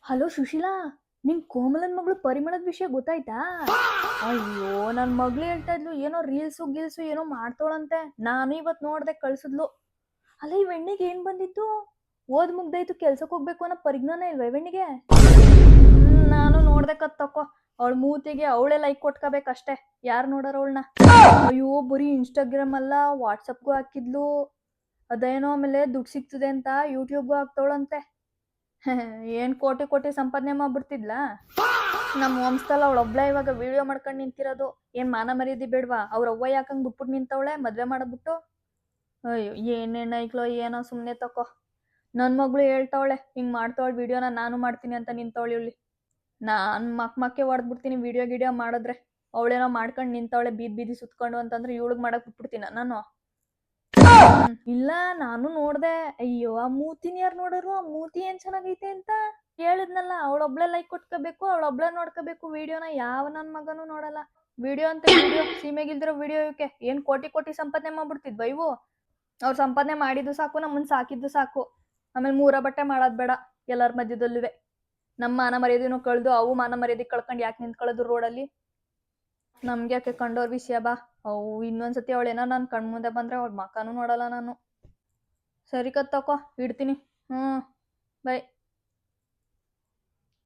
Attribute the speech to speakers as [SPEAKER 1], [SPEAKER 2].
[SPEAKER 1] Hello Sushila, ನಿಂಗ್ ಕೋಮಲನ್ ಮಗಳು ಪರಿಮಳದ ವಿಷಯ ಗೊತ್ತಾಯ್ತಾ? ಅಯ್ಯೋ, ನನ್ ಮಗ್ಳು ಹೇಳ್ತಾ ಇದ್ಲು ಏನೋ ರೀಲ್ಸು ಗೀಲ್ಸು ಏನೋ ಮಾಡ್ತೋಳಂತೆ. ನಾನು ಇವತ್ ನೋಡ್ದೆ, ಕಳ್ಸಿದ್ಲು. ಅಲ್ಲ, ಈ ಹೆಣ್ಣಿಗೆ ಏನ್ ಬಂದಿತ್ತು? ಓದ್ ಮುಗ್ದಾಯ್ತು, ಕೆಲ್ಸಕ್ ಹೋಗ್ಬೇಕು ಅನ್ನೋ ಪರಿಜ್ಞಾನ ಇಲ್ವಾ ಈ ಹೆಣ್ಣಿಗೆ? ನಾನು ನೋಡ್ದೆ ತಕೋ. ಅವಳ ಮೂತಿಗೆ ಅವಳೇ ಲೈಕ್ ಕೊಟ್ಕೋಬೇಕಷ್ಟೇ, ಯಾರು ನೋಡಾರ ಅವಳನ್ನ? ಅಯ್ಯೋ, ಬರೀ ಇನ್ಸ್ಟಾಗ್ರಾಮ್ ಅಲ್ಲ, ವಾಟ್ಸಪ್ಗೂ ಹಾಕಿದ್ಲು. ಅದೇನೋ ಆಮೇಲೆ ದುಡ್ಡು ಸಿಗ್ತದೆ ಅಂತ ಯೂಟ್ಯೂಬ್ಗೂ ಹಾಕ್ತವಳಂತೆ. ಏನ್ ಕೋಟಿ ಕೋಟಿ ಸಂಪಾದನೆ ಮಾಡ್ಬಿಡ್ತಿದ್ಲಾ? ನಮ್ಮ ವಂಶದಲ್ಲ ಅವಳೊಬ್ಳೆ ಇವಾಗ ವಿಡಿಯೋ ಮಾಡ್ಕೊಂಡು ನಿಂತಿರೋದು. ಏನ್ ಮಾನ ಮರ್ಯಾದೆ ಬೇಡ್ವಾ? ಅವ್ರ ಅವ್ವ ಯಾಕಂಗ್ ಬಿಟ್ಬಿಟ್ಟು ನಿಂತವಳೆ ಮದ್ವೆ ಮಾಡಬಿಟ್ಟು? ಅಯ್ಯೋ, ಏನೇನ್ ಐಕ್ಲೋ ಏನೋ, ಸುಮ್ನೆ ತಕೋ. ನನ್ ಮಗಳು ಹೇಳ್ತಾವಳೆ ಹಿಂಗ್ ಮಾಡ್ತಾವಳ ವಿಡಿಯೋನ ನಾನು ಮಾಡ್ತೀನಿ ಅಂತ ನಿಂತವಳಿ ಇಲ್ಲಿ. ನಾನ್ ಮಕ್ಕೆ ಹೊಡೆದ್ಬಿಡ್ತೀನಿ ವಿಡಿಯೋ ಗಿಡಿಯೋ ಮಾಡಿದ್ರೆ. ಅವಳೇನೋ ಮಾಡ್ಕೊಂಡು ನಿಂತವಳೆ ಬೀದಿ ಬೀದಿ ಸುತ್ಕೊಂಡು ಅಂತಂದ್ರೆ ಇವಳಿಗೆ ಮಾಡಕ್ ಬಿಟ್ಬಿಡ್ತೀನ ನಾನು? ಇಲ್ಲ, ನಾನು ನೋಡ್ದೆ. ಅಯ್ಯೋ, ಆ ಮೂತಿನ ಯಾರು ನೋಡೋರು? ಆ ಮೂತಿ ಏನ್ ಚೆನ್ನಾಗೈತೆ ಅಂತ ಹೇಳಿದ್ನಲ್ಲ. ಅವಳೊಬ್ಳೆ ಲೈಕ್ ಕೊಟ್ಕೋಬೇಕು, ಅವಳೊಬ್ಳೆ ನೋಡ್ಕೋಬೇಕು ವಿಡಿಯೋನ. ಯಾವ ನನ್ ಮಗನೂ ನೋಡಲ್ಲ ವಿಡಿಯೋ ಅಂತ. ವಿಡಿಯೋ ಸೀಮೆಗಿಲ್ದಿರೋ ವಿಡಿಯೋ ಇವಕ್ಕೆ ಏನ್ ಕೋಟಿ ಕೋಟಿ ಸಂಪಾದನೆ ಮಾಡ್ಬಿಡ್ತಿದ್ವ ಇವು? ಅವ್ರು ಸಂಪಾದನೆ ಮಾಡಿದ್ದು ಸಾಕು, ನಮ್ಮನ್ ಸಾಕಿದ್ದು ಸಾಕು. ಆಮೇಲೆ ಮೂರ ಬಟ್ಟೆ ಮಾಡೋದ್ ಬೇಡ ಎಲ್ಲರ ಮಧ್ಯದಲ್ಲುವೆ. ನಮ್ಮ ಮಾನ ಮರ್ಯಾದೆನೂ ಕಳ್ದು ಅವು ಮಾನ ಮರ್ಯಾದೆ ಕಳ್ಕೊಂಡು ಯಾಕೆ ನಿಂತ್ಕೊಳ್ಳೋದು ರೋಡಲ್ಲಿ? ನಮ್ಗೆ ಯಾಕೆ ಕಂಡೋರ್ ವಿಷಯ ಬಾ. ಅವು ಇನ್ನೊಂದ್ಸತಿ ಅವಳೇನೋ ನನ್ ಕಣ್ ಮುಂದೆ ಬಂದ್ರೆ ಅವಳ ಮಕನೂ ನೋಡಲ್ಲ ನಾನು. ಸರಿ ತಕೋ, ಇಡ್ತೀನಿ. ಬೈ.